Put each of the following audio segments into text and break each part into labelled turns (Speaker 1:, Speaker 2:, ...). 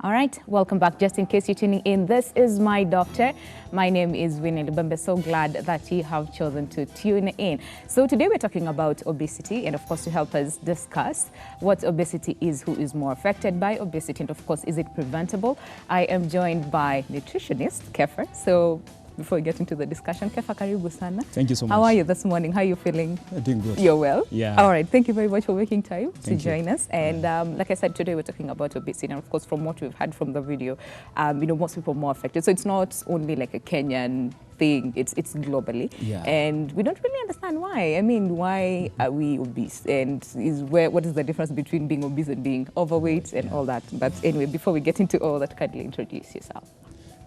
Speaker 1: All right, welcome back. Just in case you're tuning in, this is My Doctor. My name is Winnie Lubembe. So glad that you have chosen to tune in. So today we're talking about obesity, and of course to help us discuss what obesity is, who is more affected by obesity, and of course, is it preventable? I am joined by nutritionist Kefa. So before we get into the discussion, Kefa, karibu sana.
Speaker 2: Thank you so much.
Speaker 1: How are you this morning? How are you feeling?
Speaker 2: I'm doing good.
Speaker 1: You're well?
Speaker 2: Yeah.
Speaker 1: All right. Thank you very much for making time to
Speaker 2: Thank you.
Speaker 1: join us. And like I said, today we're talking about obesity. And of course, from what we've had from the video, most people are more affected. So it's not only like a Kenyan thing, it's globally.
Speaker 2: Yeah.
Speaker 1: And we don't really understand why. I mean, why are we obese? And what is the difference between being obese and being overweight and all that? But anyway, before we get into all that, kindly introduce yourself.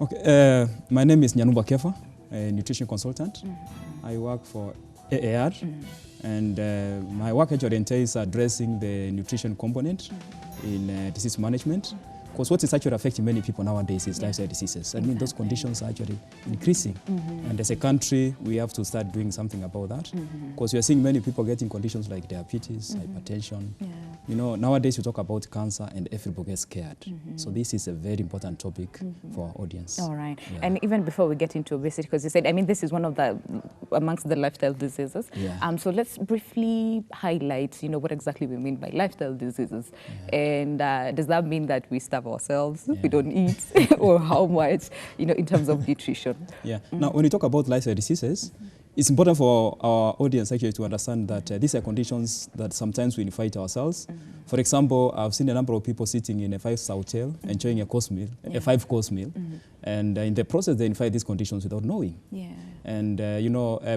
Speaker 2: Okay. My name is Nyanumba Kefa, a nutrition consultant. I work for AAR, and my work actually entails addressing the nutrition component in disease management. Because what is actually affecting many people nowadays is lifestyle diseases. I mean, those conditions are actually increasing. And as a country, we have to start doing something about that. Because we are seeing many people getting conditions like diabetes, hypertension. You know, nowadays we talk about cancer and everybody gets scared. So this is a very important topic for our audience.
Speaker 1: All right. Yeah. And even before we get into obesity, because you said, I mean, this is one of the, amongst the lifestyle diseases. So let's briefly highlight, what exactly we mean by lifestyle diseases. And does that mean that we starve ourselves, we don't eat, or how much, in terms of nutrition?
Speaker 2: Now, when you talk about lifestyle diseases, it's important for our audience actually to understand that these are conditions that sometimes we fight ourselves. For example, I've seen a number of people sitting in a 5-star hotel enjoying a course meal, a 5-course meal, and in the process they fight these conditions without knowing. And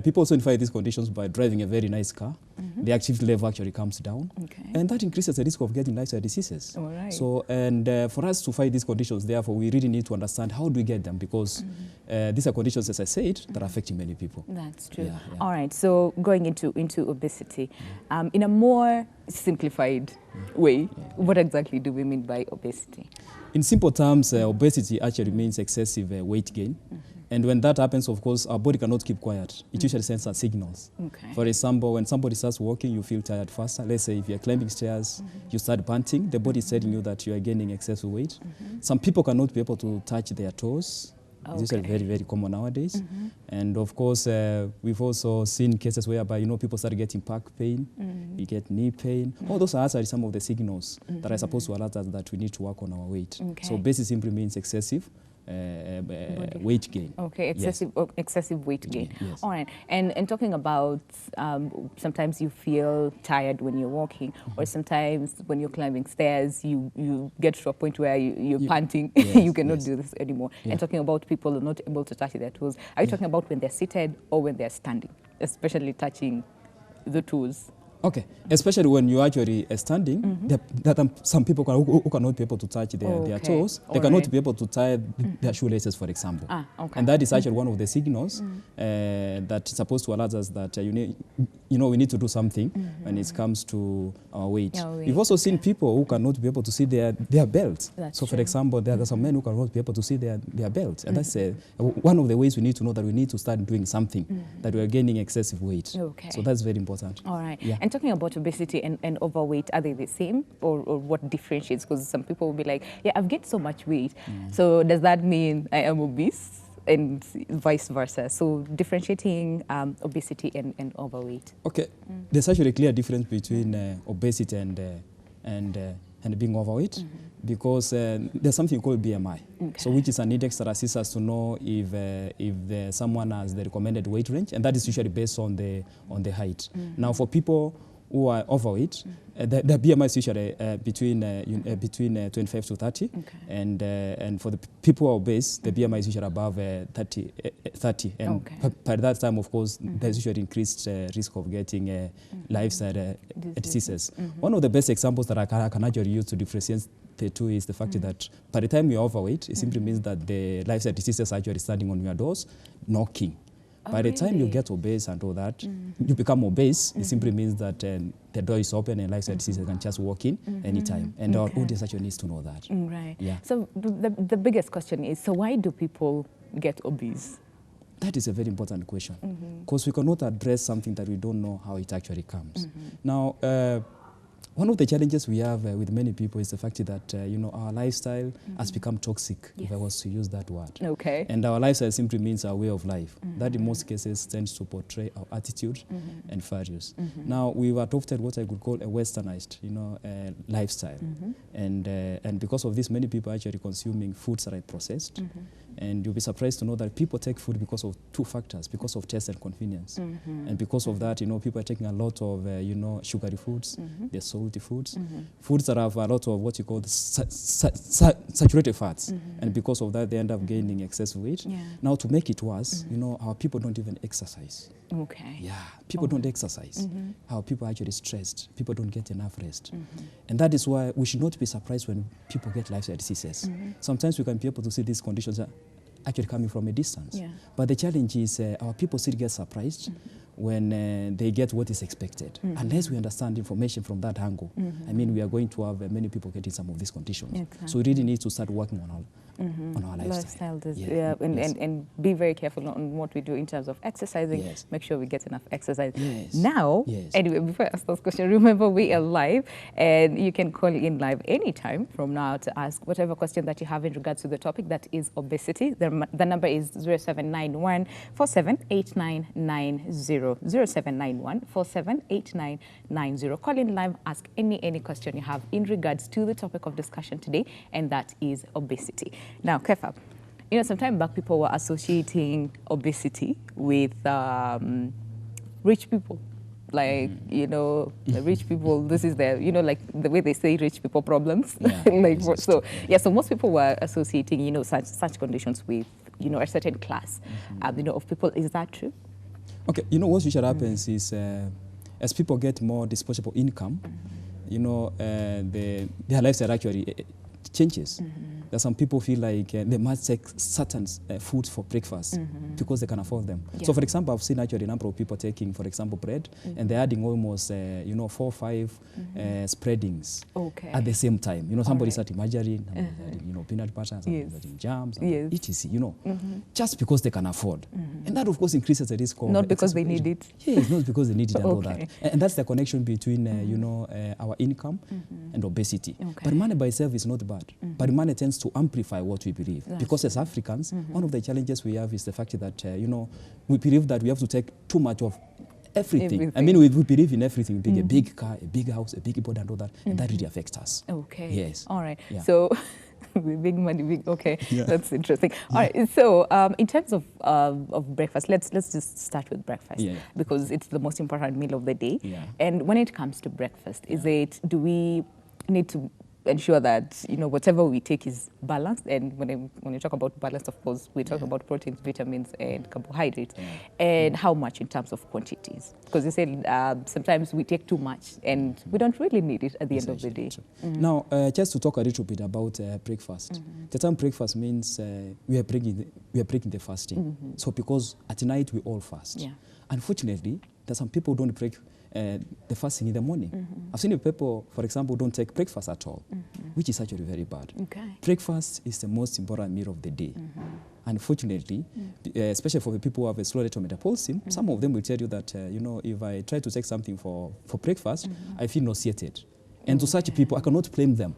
Speaker 2: people also fight these conditions by driving a very nice car. The activity level actually comes down, and that increases the risk of getting lifestyle diseases. So, for us to fight these conditions, therefore, we really need to understand how do we get them, because these are conditions, as I said, that are affecting many people.
Speaker 1: That's true. All right, so going into obesity, in a more simplified way, what exactly do we mean by obesity?
Speaker 2: In simple terms, obesity actually means excessive weight gain. And when that happens, of course, our body cannot keep quiet. It usually sends us signals. For example, when somebody starts walking, you feel tired faster. Let's say if you're climbing stairs, you start panting, the body is telling you that you are gaining excessive weight. Some people cannot be able to touch their toes. These are very, very common nowadays. And of course, we've also seen cases whereby, people start getting back pain, you get knee pain. All those are actually some of the signals that are supposed to alert us that we need to work on our weight. So obesity simply means excessive weight gain.
Speaker 1: Excessive weight gain. All right. And talking about sometimes you feel tired when you're walking, or sometimes when you're climbing stairs, you get to a point where you're panting, you cannot do this anymore. And talking about people who are not able to touch their toes, are you talking about when they're seated or when they're standing, especially touching the toes?
Speaker 2: Okay, especially when you're actually standing, there are some people who cannot be able to touch their toes. They cannot be able to tie their shoelaces, for example. And that is actually one of the signals that's supposed to alert us that we need to do something when it comes to our weight. We've also seen people who cannot be able to see their belts. So, for example, there are some men who cannot be able to see their belts. And that's one of the ways we need to know that we need to start doing something, that we are gaining excessive weight. So that's very important.
Speaker 1: All right. And talking about obesity and overweight, are they the same, or what differentiates? Because some people will be like, I've gained so much weight. So does that mean I am obese? And vice versa. So differentiating obesity and overweight. Okay,
Speaker 2: there's actually a clear difference between obesity and being overweight, because there's something called BMI, so which is an index that assists us to know if someone has the recommended weight range, and that is usually based on the height. Now, for people who are overweight, the BMI is usually between 25 to 30, and for the people who are obese, the BMI is usually above 30, and by that time, of course, there's usually increased risk of getting lifestyle diseases. One of the best examples that I can actually use to differentiate the two is the fact that by the time you're overweight, it simply means that the lifestyle diseases are actually standing on your doors, knocking. By the time you get obese and all that, you become obese, it simply means that the door is open and lifestyle diseases can just walk in anytime. And our audience actually needs to know that.
Speaker 1: So the biggest question is, so why do people get obese?
Speaker 2: That is a very important question, because we cannot address something that we don't know how it actually comes. Now, One of the challenges we have with many people is the fact that, you know, our lifestyle has become toxic, if I was to use that word.
Speaker 1: Okay.
Speaker 2: And our lifestyle simply means our way of life. That in most cases tends to portray our attitude and values. Now, we've adopted what I could call a westernized, you know, lifestyle. And because of this, many people are actually consuming foods that are processed. And you'll be surprised to know that people take food because of two factors, because of taste and convenience. And because of that, you know, people are taking a lot of, you know, sugary foods, the salty foods, foods that have a lot of what you call saturated fats. And because of that, they end up gaining excessive weight. Now, to make it worse, you know, our people don't even exercise.
Speaker 1: Okay.
Speaker 2: Yeah, people don't exercise. Our people are actually stressed. People don't get enough rest. And that is why we should not be surprised when people get lifestyle diseases. Sometimes we can be able to see these conditions actually coming from a distance. But the challenge is our people still get surprised when they get what is expected. Unless we understand information from that angle, I mean, we are going to have many people getting some of these conditions.
Speaker 1: Exactly.
Speaker 2: So we really need to start working on our lifestyle.
Speaker 1: And be very careful on what we do in terms of exercising. Make sure we get enough exercise. Now, anyway, before I ask this question, remember we are live, and you can call in live anytime from now to ask whatever question that you have in regards to the topic, that is obesity. The number is 0791 478990. 0791 478990. Call in live, ask any question you have in regards to the topic of discussion today, and that is obesity. Now, Kefa, you know, some time back people were associating obesity with rich people. Like, you know, the rich people, this is their, you know, like the way they say rich people problems. So most people were associating, you know, such conditions with, you know, a certain class, you know, of people. Is that true?
Speaker 2: Okay, you know, what usually happens is as people get more disposable income, you know, their lifestyle actually changes. That some people feel like they must take certain foods for breakfast because they can afford them. So, for example, I've seen actually a number of people taking, for example, bread, and they're adding almost, you know, 4 or 5 spreadings at the same time. You know, somebody's adding margarine, somebody's adding, you know, peanut butter, somebody's adding jams, etc. You know, just because they can afford. And that, of course, increases the risk of...
Speaker 1: Not because they need it.
Speaker 2: Yes, not because they need it and all that. And that's the connection between, you know, our income and obesity. But money by itself is not bad. But money tends to amplify what we believe. Because as Africans, one of the challenges we have is the fact that, you know, we believe that we have to take too much of everything. I mean, we believe in everything, being a big car, a big house, a big body and all that, and that really affects us.
Speaker 1: Okay.
Speaker 2: Yes.
Speaker 1: All right. So, big money, big, okay. That's interesting. All right. So, in terms of breakfast, let's just start with breakfast because it's the most important meal of the day. And when it comes to breakfast, do we need to ensure that, you know, whatever we take is balanced? And when you talk about balance, of course, we talk about proteins, vitamins, and carbohydrates. And how much in terms of quantities? Because you said sometimes we take too much and we don't really need it at the end of the day.
Speaker 2: Now, just to talk a little bit about breakfast. The term breakfast means we are breaking the fasting. So because at night we all fast. Unfortunately, there's some people who don't break the fasting in the morning. I've seen people, for example, don't take breakfast at all, which is actually very bad. Breakfast is the most important meal of the day. Unfortunately, especially for the people who have a slow rate of metabolism, some of them will tell you that, you know, if I try to take something for breakfast, I feel nauseated. And to such people, I cannot blame them.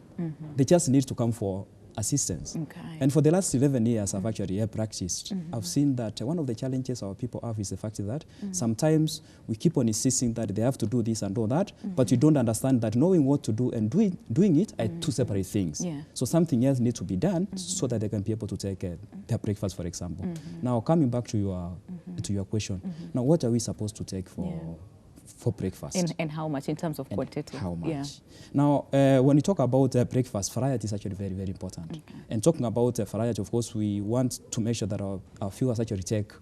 Speaker 2: They just need to come for assistance. And for the last 11 years, I've actually practiced. I've seen that one of the challenges our people have is the fact that sometimes we keep on insisting that they have to do this and all that, but you don't understand that knowing what to do and doing it are two separate things. So something else needs to be done so that they can be able to take their breakfast, for example. Now, coming back to your question, now what are we supposed to take for breakfast?
Speaker 1: And how much in terms of quantity?
Speaker 2: How much? Now, when you talk about breakfast, variety is actually very, very important. And talking about variety, of course, we want to make sure that our viewers actually take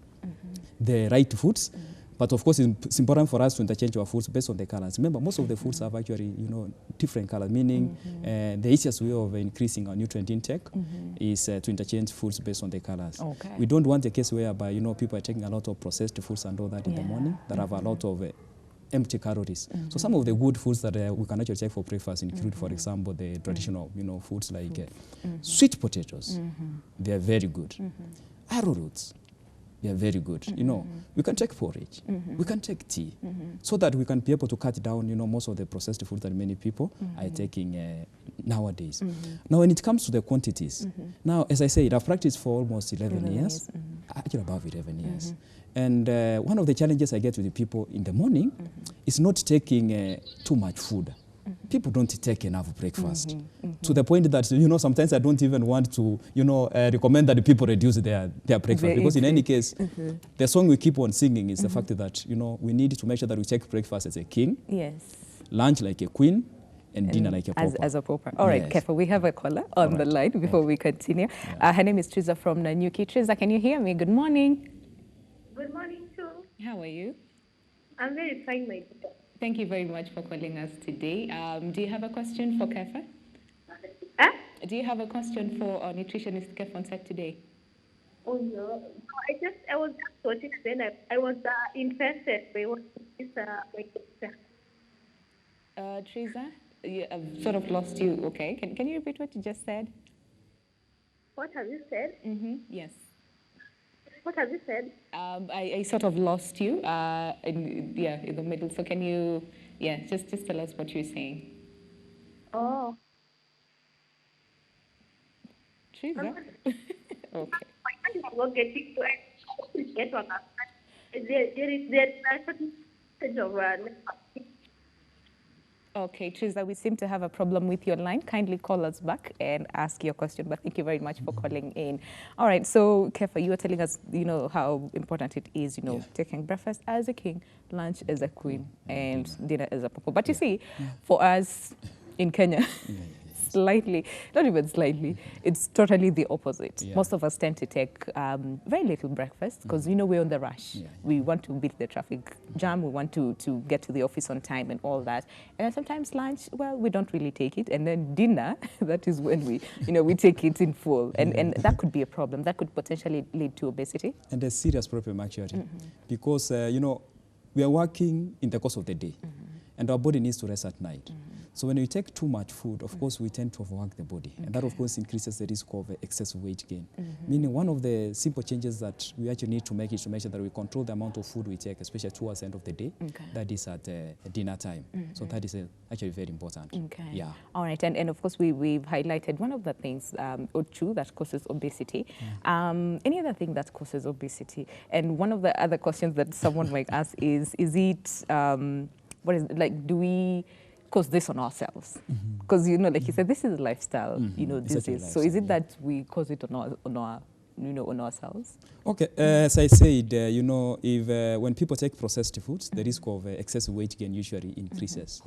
Speaker 2: the right foods. But of course, it's important for us to interchange our foods based on the colors. Remember, most of the foods have actually, you know, different colors, meaning the easiest way of increasing our nutrient intake is to interchange foods based on the colors. We don't want a case whereby, you know, people are taking a lot of processed foods and all that in the morning that have a lot of empty calories. So some of the good foods that we can actually take for breakfast include, for example, the traditional, you know, foods like sweet potatoes. They are very good. Arrowroots. they are very good. You know, we can take porridge, we can take tea, so that we can be able to cut down, you know, most of the processed food that many people are taking nowadays. Now, when it comes to the quantities, now, as I said, I've practiced for almost 11 years, actually above 11 years. And one of the challenges I get with the people in the morning is not taking too much food. People don't take enough breakfast to the point that, you know, sometimes I don't even want to, you know, recommend that the people reduce their breakfast. Very because in any case, the song we keep on singing is the fact that, you know, we need to make sure that we take breakfast as a king, lunch like a queen, and dinner like a pauper. As a pauper.
Speaker 1: All right, Kefa, we have a caller on the line before we continue. Her name is Triza from Nanyuki. Triza, can you hear me? Good morning.
Speaker 3: Good morning, too.
Speaker 1: How are you?
Speaker 3: I'm very fine, my dear.
Speaker 1: Thank you very much for calling us today. Do you have a question for Kefa? Do you have a question for our nutritionist Kefa on set today?
Speaker 3: Oh, no. I was just watching, then I was interested by what is my question.
Speaker 1: Teresa, I've sort of lost you. Okay. Can you repeat what you just said?
Speaker 3: What have you said?
Speaker 1: Yes.
Speaker 3: What have you said?
Speaker 1: I sort of lost you in the middle. So can you, just tell us what you're saying.
Speaker 3: Oh.
Speaker 1: Teresa? Okay.
Speaker 3: I'm not getting to get on that. There is a certain stage of
Speaker 1: Okay, Teresa, we seem to have a problem with your line. Kindly call us back and ask your question, but thank you very much for calling in. All right, so Kefa, you were telling us, you know, how important it is, you know, taking breakfast as a king, lunch as a queen, and dinner as a pauper. But you see, for us in Kenya, slightly, not even slightly, it's totally the opposite. Most of us tend to take very little breakfast because, you know, we're on the rush. We want to beat the traffic jam. We want to get to the office on time and all that. And sometimes lunch, well, we don't really take it. And then dinner, that is when we, you know, we take it in full. And that could be a problem. That could potentially lead to obesity.
Speaker 2: And a serious problem, actually, because, you know, we are working in the course of the day, and our body needs to rest at night. So when we take too much food, of course, we tend to overwork the body. And that, of course, increases the risk of excessive weight gain. Meaning one of the simple changes that we actually need to make is to make sure that we control the amount of food we take, especially towards the end of the day. That is at dinner time. So that is actually very important. Yeah.
Speaker 1: All right. And of course, we've highlighted one of the things, or two, that causes obesity. Any other thing that causes obesity? And one of the other questions that someone might ask is it, what is it, like, do we cause this on ourselves? Because, you know, like you said, this is a lifestyle, you know, disease. So is it that we cause it on ourselves?
Speaker 2: Okay, as I said, you know, if when people take processed foods, the risk of excessive weight gain usually increases.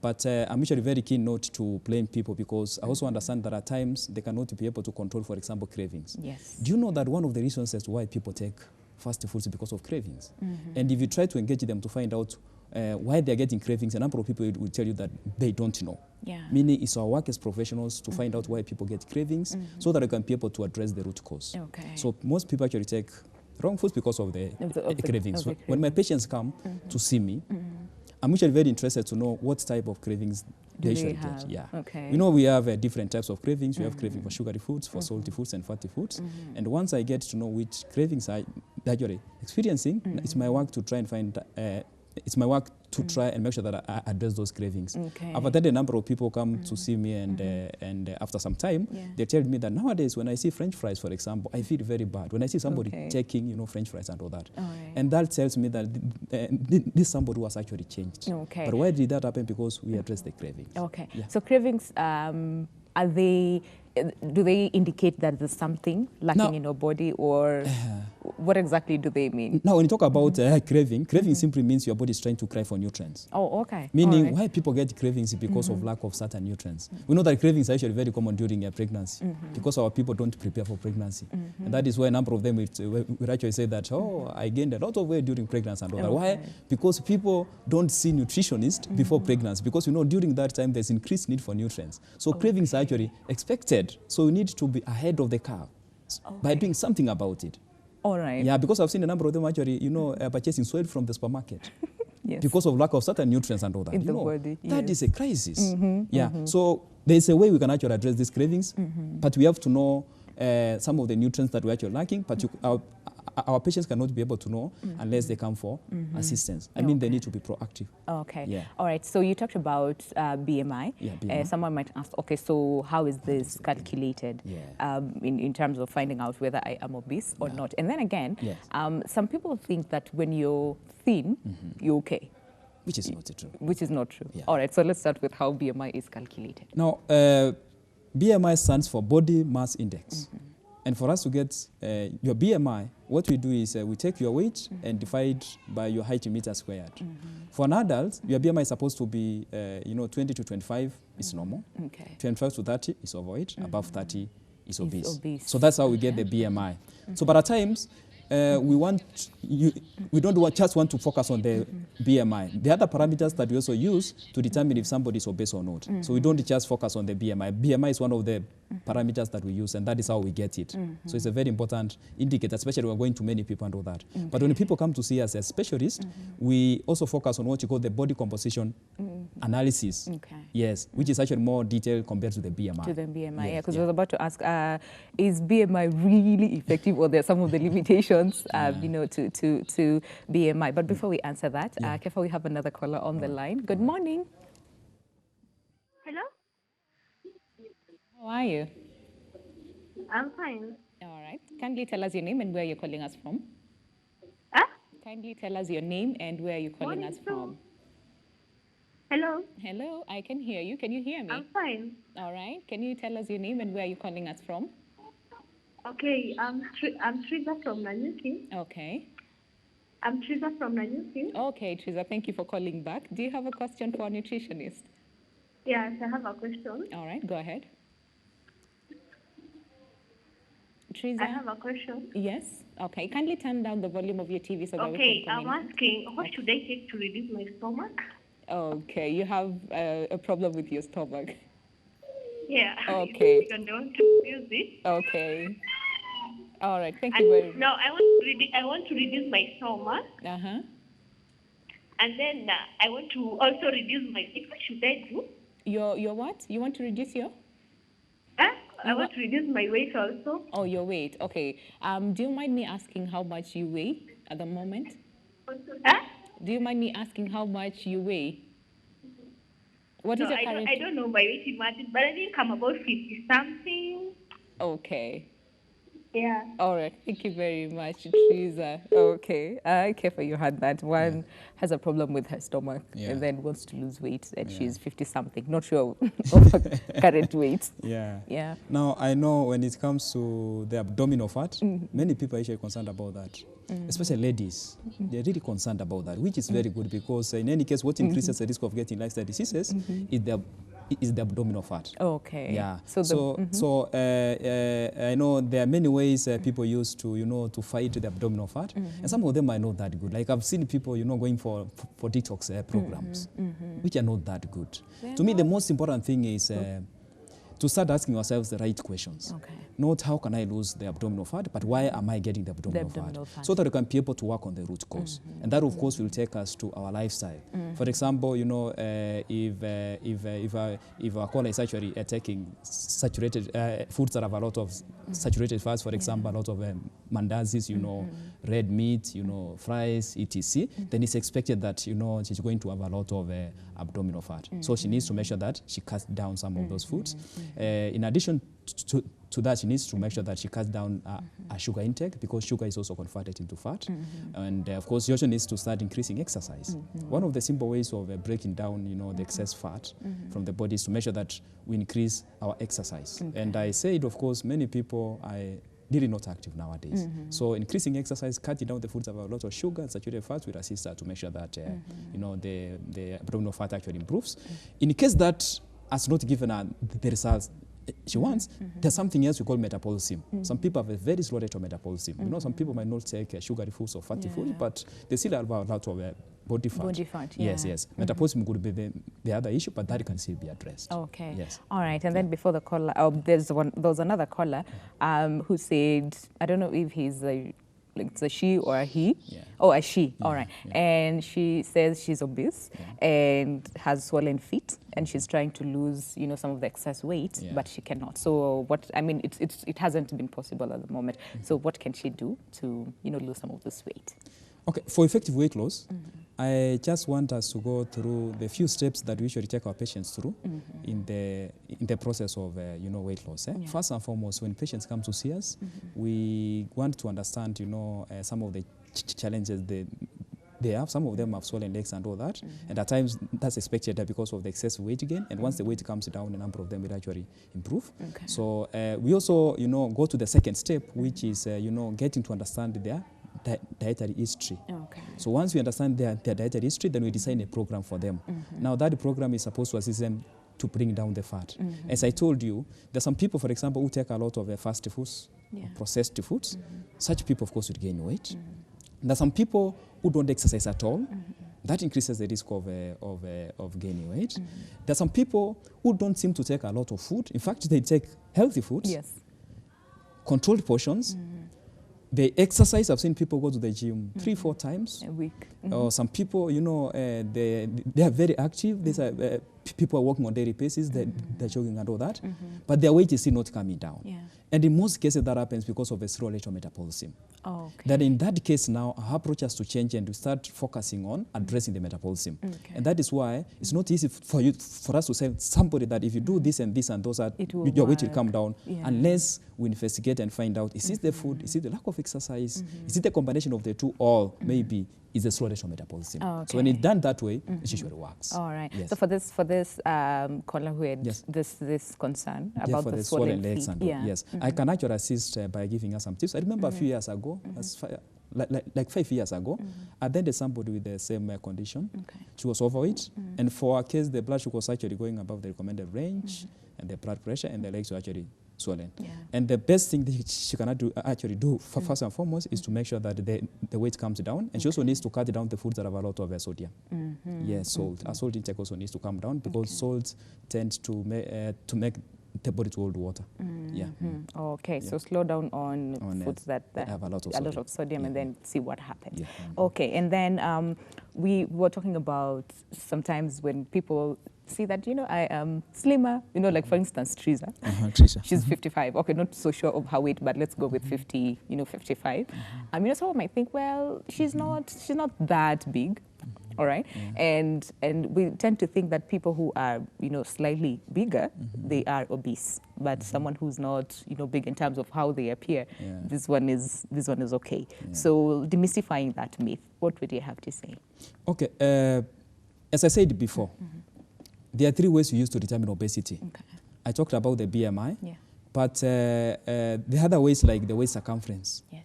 Speaker 2: But I'm usually very keen not to blame people, because I also understand that at times they cannot be able to control, for example, cravings.
Speaker 1: Yes.
Speaker 2: Do you know that one of the reasons as to why people take fast foods is because of cravings? And if you try to engage them to find out why they're getting cravings, a number of people will tell you that they don't know. Meaning it's our work as professionals to find out why people get cravings, so that we can be able to address the root cause. So most people actually take wrong foods because of the cravings. When my patients come to see me, I'm usually very interested to know what type of cravings they usually get. We know we have different types of cravings. We have cravings for sugary foods, for salty foods, and fatty foods. And once I get to know which cravings I'm actually experiencing, it's my work to try and find it's my work to try and make sure that I address those cravings. I've had a number of people come to see me, and after some time, they tell me that nowadays when I see French fries, for example, I feel very bad. When I see somebody taking, you know, French fries and all that. And that tells me that this somebody was actually changed. But why did that happen? Because we addressed the cravings.
Speaker 1: So cravings, are they, do they indicate that there's something lacking in your body, or what exactly do they mean?
Speaker 2: Now, when you talk about craving simply means your body is trying to cry for nutrients. Meaning why people get cravings is because of lack of certain nutrients. We know that cravings are actually very common during a pregnancy, because our people don't prepare for pregnancy. And that is why a number of them will actually say that, oh, I gained a lot of weight during pregnancy and all that. Why? Because people don't see nutritionists before pregnancy, because, you know, during that time there's increased need for nutrients. So cravings are actually expected. So we need to be ahead of the curve by doing something about it. Yeah, because I've seen a number of them actually, you know, purchasing soil from the supermarket because of lack of certain nutrients and all that.
Speaker 1: In the body,
Speaker 2: that is a crisis. So there's a way we can actually address these cravings, but we have to know some of the nutrients that we're actually lacking. But our patients cannot be able to know unless they come for assistance. I mean, they need to be proactive.
Speaker 1: Okay.
Speaker 2: Yeah.
Speaker 1: All right. So you talked about BMI.
Speaker 2: Yeah, BMI.
Speaker 1: Someone might ask, okay, so how is this calculated in terms of finding out whether I am obese or not? And then again, some people think that when you're thin, you're okay.
Speaker 2: Which is not true.
Speaker 1: Which is not true.
Speaker 2: Yeah.
Speaker 1: All right. So let's start with how BMI is calculated.
Speaker 2: Now, BMI stands for Body Mass Index. And for us to get your BMI, what we do is we take your weight and divide by your height in meters squared. For an adult, your BMI is supposed to be, 20 to 25 is normal. Okay. 25 to 30 is overweight. Above 30 is obese. So that's how we get the BMI. So, but at times, we don't just want to focus on the BMI. The other parameters that we also use to determine if somebody is obese or not. So we don't just focus on the BMI. BMI is one of the parameters that we use, and that is how we get it. So it's a very important indicator, especially when we're going to many people and all that. But when people come to see us as specialists, we also focus on what you call the body composition analysis. Yes, which is actually more detailed compared to the BMI.
Speaker 1: To the BMI, yeah, because I was about to ask, is BMI really effective, or there are some of the limitations, to BMI? But before we answer that, Kefa, we have another caller on the line. Good morning.
Speaker 3: Hello?
Speaker 1: How are you?
Speaker 3: I'm fine.
Speaker 1: All right. Kindly tell us your name and where you're calling us from.
Speaker 3: Huh?
Speaker 1: Kindly tell us your name and where you're calling us from.
Speaker 3: Hello?
Speaker 1: Hello, I can hear you. Can you hear me?
Speaker 3: I'm fine.
Speaker 1: All right. Can you tell us your name and where you're calling us from?
Speaker 3: Okay, I'm Triza from Nanyuki.
Speaker 1: Okay.
Speaker 3: I'm Triza from Nanyuki.
Speaker 1: Okay, Triza, thank you for calling back. Do you have a question for a nutritionist?
Speaker 3: Yes, I have a question.
Speaker 1: All right, go ahead. Triza?
Speaker 3: I have a question.
Speaker 1: Yes? Okay, kindly turn down the volume of your TV so that we
Speaker 3: Okay,
Speaker 1: can
Speaker 3: I'm asking, what should I take to reduce my stomach?
Speaker 1: Okay, you have a problem with your stomach.
Speaker 3: Yeah.
Speaker 1: Okay.
Speaker 3: I want to reduce it.
Speaker 1: Okay. All right, thank you very much.
Speaker 3: No, I want to reduce my stomach.
Speaker 1: Uh-huh.
Speaker 3: And then I want to also reduce my weight. What should I do?
Speaker 1: Your what? You want to reduce your?
Speaker 3: I want to reduce my weight also.
Speaker 1: Oh, your weight. Okay. Do you mind me asking how much you weigh at the moment? Do you mind me asking how much you weigh? What is your current?
Speaker 3: I don't know my weight, imagine, but I think I'm about 50 something.
Speaker 1: Okay.
Speaker 3: Yeah.
Speaker 1: All right. Thank you very much, Teresa. Okay. Kefa, you had that. One has a problem with her stomach and then wants to lose weight, and she's 50 something. Not sure of her current weight. Yeah.
Speaker 2: Now, I know when it comes to the abdominal fat, many people are actually concerned about that. Especially ladies, they're really concerned about that, which is very good, because in any case, what increases the risk of getting lifestyle diseases is the abdominal fat.
Speaker 1: Okay.
Speaker 2: Yeah. So I know there are many ways people use to to fight the abdominal fat, and some of them are not that good. Like I've seen people going for detox programs, which are not that good. To me, the most important thing is to start asking ourselves the right questions.
Speaker 1: Okay.
Speaker 2: Not how can I lose the abdominal fat, but why am I getting the abdominal fat? So that we can be able to work on the root cause. And that, of course, will take us to our lifestyle. For example, if our caller is actually taking saturated foods that have a lot of saturated fats, for example, a lot of mandazis, red meat, fries, etc., then it's expected that, she's going to have a lot of abdominal fat. So she needs to make sure that she cuts down some of those foods. In addition to that, she needs to make sure that she cuts down her sugar intake, because sugar is also converted into fat. And of course, she also needs to start increasing exercise. One of the simple ways of breaking down, the excess fat from the body is to make sure that we increase our exercise. And I said, of course, many people are really not active nowadays. So increasing exercise, cutting down the foods that have a lot of sugar and saturated fats will assist her to make sure that the abdominal fat actually improves. In case that has not given her the results she wants, there's something else we call metabolism. Some people have a very slow rate of metabolism. Some people might not take sugary foods or fatty foods, but they still have a lot of body fat.
Speaker 1: Body fat,
Speaker 2: Yes. Metabolism could be the other issue, but that can still be addressed.
Speaker 1: Okay.
Speaker 2: Yes.
Speaker 1: All right. And then before the caller, there was another caller who said, I don't know if he's like it's a she or a he?
Speaker 2: Yeah.
Speaker 1: Oh, a she.
Speaker 2: Yeah,
Speaker 1: All right.
Speaker 2: yeah.
Speaker 1: And she says she's obese and has swollen feet, and she's trying to lose, some of the excess weight,
Speaker 2: Yeah.
Speaker 1: but she cannot. So it hasn't been possible at the moment. So what can she do to, lose some of this weight?
Speaker 2: Okay, for effective weight loss, I just want us to go through the few steps that we usually take our patients through in the process of weight loss.
Speaker 1: Yeah.
Speaker 2: First and foremost, when patients come to see us, we want to understand some of the challenges they have. Some of them have swollen legs and all that, and at times that's expected because of the excessive weight gain. And once the weight comes down, a number of them will actually improve.
Speaker 1: Okay.
Speaker 2: So we also go to the second step, which is getting to understand their dietary history.
Speaker 1: Okay.
Speaker 2: So once we understand their dietary history, then we design a program for them. Now that program is supposed to assist them to bring down the fat. As I told you, there's some people, for example, who take a lot of fast foods, processed foods. Such people, of course, would gain weight. There's some people who don't exercise at all. That increases the risk of gaining weight. There's some people who don't seem to take a lot of food. In fact, they take healthy foods, controlled portions. They exercise. I've seen people go to the gym 3-4 times
Speaker 1: a week.
Speaker 2: Or some people, they are very active. These are people are working on daily basis. They're jogging and all that, but their weight is still not coming down.
Speaker 1: Yeah.
Speaker 2: And in most cases, that happens because of a slow rate of metabolism.
Speaker 1: Oh, okay.
Speaker 2: That in that case now, our approach has to change and we start focusing on addressing the metabolism.
Speaker 1: Okay.
Speaker 2: And that is why it's not easy for us to say somebody that if you do this and this and those, your weight will come down, unless we investigate and find out, is it the food, is it the lack of exercise, is it the combination of the two, or maybe it's a slow rate of metabolism.
Speaker 1: Oh, okay.
Speaker 2: So when it's done that way, it usually works.
Speaker 1: All right.
Speaker 2: Yes.
Speaker 1: So for this caller who had this concern about
Speaker 2: for
Speaker 1: the
Speaker 2: swollen legs
Speaker 1: feet.
Speaker 2: and all, yes. I can actually assist by giving us some tips. I remember a few years ago, like 5 years ago, I attended somebody with the same condition.
Speaker 1: Okay.
Speaker 2: She was overweight, and for her case, the blood sugar was actually going above the recommended range, and the blood pressure and the legs were actually swollen. Yeah. And the best thing that she cannot actually do, first and foremost, is to make sure that the weight comes down. And she also needs to cut down the foods that have a lot of sodium. Yes, salt. Our salt intake also needs to come down because salt tends to make the body to hold water.
Speaker 1: Okay, so slow down on foods that
Speaker 2: have a lot of
Speaker 1: sodium and then see what happens. Okay, and then we were talking about sometimes when people see that, I am slimmer, like for instance, Teresa. She's 55. Okay, not so sure of her weight, but let's go with 50, 55. Someone might think, well, she's not that big. All right. And we tend to think that people who are, slightly bigger, they are obese. But someone who's not, big in terms of how they appear, this one is okay. So demystifying that myth, what would you have to say? Okay.
Speaker 2: As I said before, there are 3 ways we use to determine obesity. Okay. I talked about the BMI, but the other ways like the waist circumference. Yes.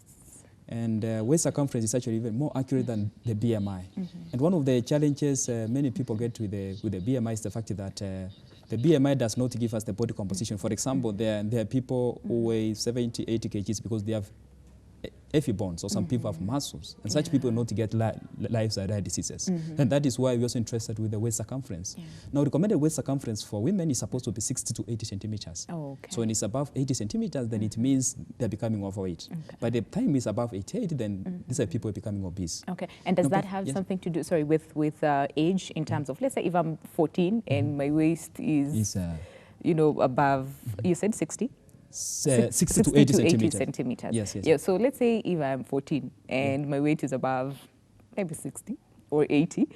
Speaker 2: And waist circumference is actually even more accurate than the BMI. And one of the challenges many people get with the BMI is the fact that the BMI does not give us the body composition. For example, there are people who weigh 70, 80 kgs because they have heavy bones, or some people have muscles, and such people not get lifestyle diseases. And that is why we're also interested with the waist circumference. Now, recommended waist circumference for women is supposed to be 60 to 80 centimeters. So when it's above 80 centimeters, then it means they're becoming overweight. By the time it's above 88, then these are people becoming obese.
Speaker 1: Okay, and does that have something to do, with age in terms of, let's say if I'm 14 and my waist is above, you said 60?
Speaker 2: 60 to 80
Speaker 1: centimeters.
Speaker 2: Yes.
Speaker 1: Yeah, so let's say if I'm 14 and my weight is above maybe 60 or 80,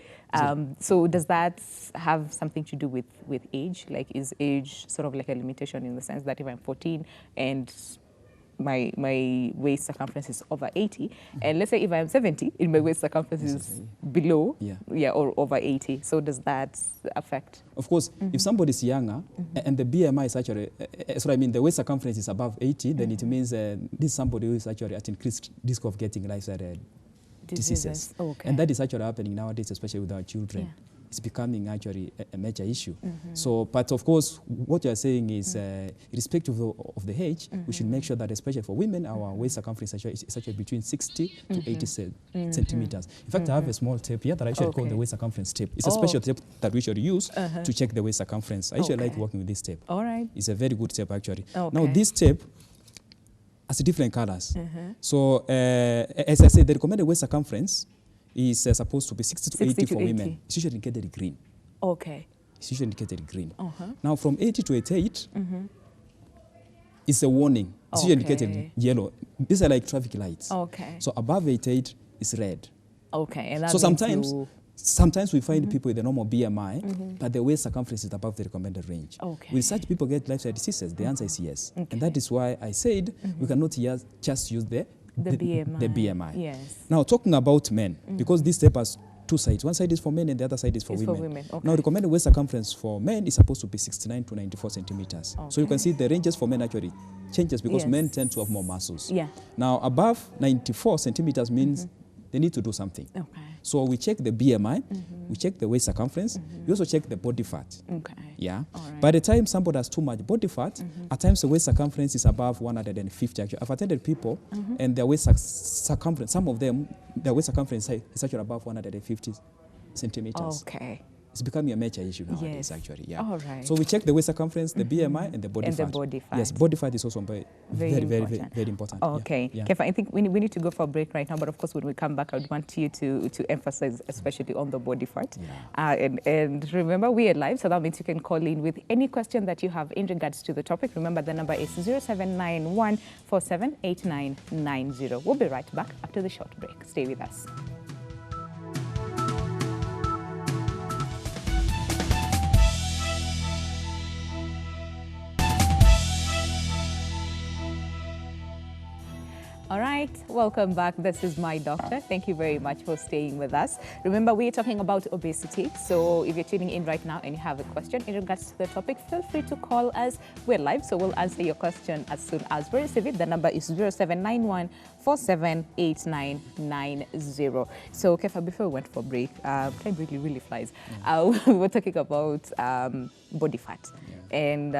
Speaker 1: so does that have something to do with age? Like, is age sort of like a limitation in the sense that if I'm 14 and my waist circumference is over 80, and let's say if I'm 70 and my waist circumference is below, or over 80, so does that affect?
Speaker 2: Of course, if somebody is younger and the BMI is actually, the waist circumference is above 80, then it means this is somebody who is actually at increased risk of getting lifestyle diseases. Okay. And that is actually happening nowadays, especially with our children. It's becoming actually a major issue. So, but of course, what you are saying is, irrespective of the age, we should make sure that, especially for women, our waist circumference is actually between 60 to 80 centimeters. In fact, I have a small tape here that I usually call the waist circumference tape. It's a special tape that we usually use to check the waist circumference. I usually like working with this tape.
Speaker 1: All right.
Speaker 2: It's a very good tape, actually. Now, this tape as different colors. So as I said, the recommended waist circumference is supposed to be 60 to 80 for women. It's usually indicated green.
Speaker 1: Okay.
Speaker 2: It's usually indicated green. Now from 80 to 88, it's a warning. It's usually indicated yellow. These are like traffic lights.
Speaker 1: Okay.
Speaker 2: So above 88 is red.
Speaker 1: Okay. And that
Speaker 2: so
Speaker 1: means
Speaker 2: sometimes we find people with a normal BMI, but the waist circumference is above the recommended range.
Speaker 1: Okay.
Speaker 2: Will such people get lifestyle diseases? The answer is yes. Okay. And that is why I said we cannot just use the BMI. The BMI.
Speaker 1: Yes.
Speaker 2: Now, talking about men, because this step has two sides. One side is for men and the other side is for women.
Speaker 1: Okay.
Speaker 2: Now, recommended waist circumference for men is supposed to be 69 to 94 centimeters. Okay. So you can see the ranges for men actually changes because men tend to have more muscles.
Speaker 1: Yeah.
Speaker 2: Now, above 94 centimeters means they need to do something.
Speaker 1: Okay.
Speaker 2: So we check the BMI, we check the waist circumference, we also check the body fat.
Speaker 1: Okay.
Speaker 2: Yeah.
Speaker 1: Right.
Speaker 2: By the time somebody has too much body fat, at times the waist circumference is above 150. Actually, I've attended people and their waist circumference, some of them, their waist circumference is actually above 150 centimeters.
Speaker 1: Okay.
Speaker 2: It's becoming a major issue nowadays, actually. Yeah.
Speaker 1: All right.
Speaker 2: So we check the waist circumference, the BMI, and the body fat.
Speaker 1: And the body fat.
Speaker 2: Yes, body fat is also very important.
Speaker 1: Okay.
Speaker 2: Yeah.
Speaker 1: Kefa, I think we need to go for a break right now, but of course, when we come back, I would want you to emphasize, especially on the body fat. Yeah. And remember, we are live, so that means you can call in with any question that you have in regards to the topic. Remember, the number is 0791 478990. We'll be right back after the short break. Stay with us. All right, welcome back. This is My Doctor. Thank you very much for staying with us. Remember, we're talking about obesity. So if you're tuning in right now and you have a question in regards to the topic, feel free to call us. We're live, so we'll answer your question as soon as we receive it. The number is 0791 478990. So, Kefa, before we went for break, time really flies. We were talking about body fat. And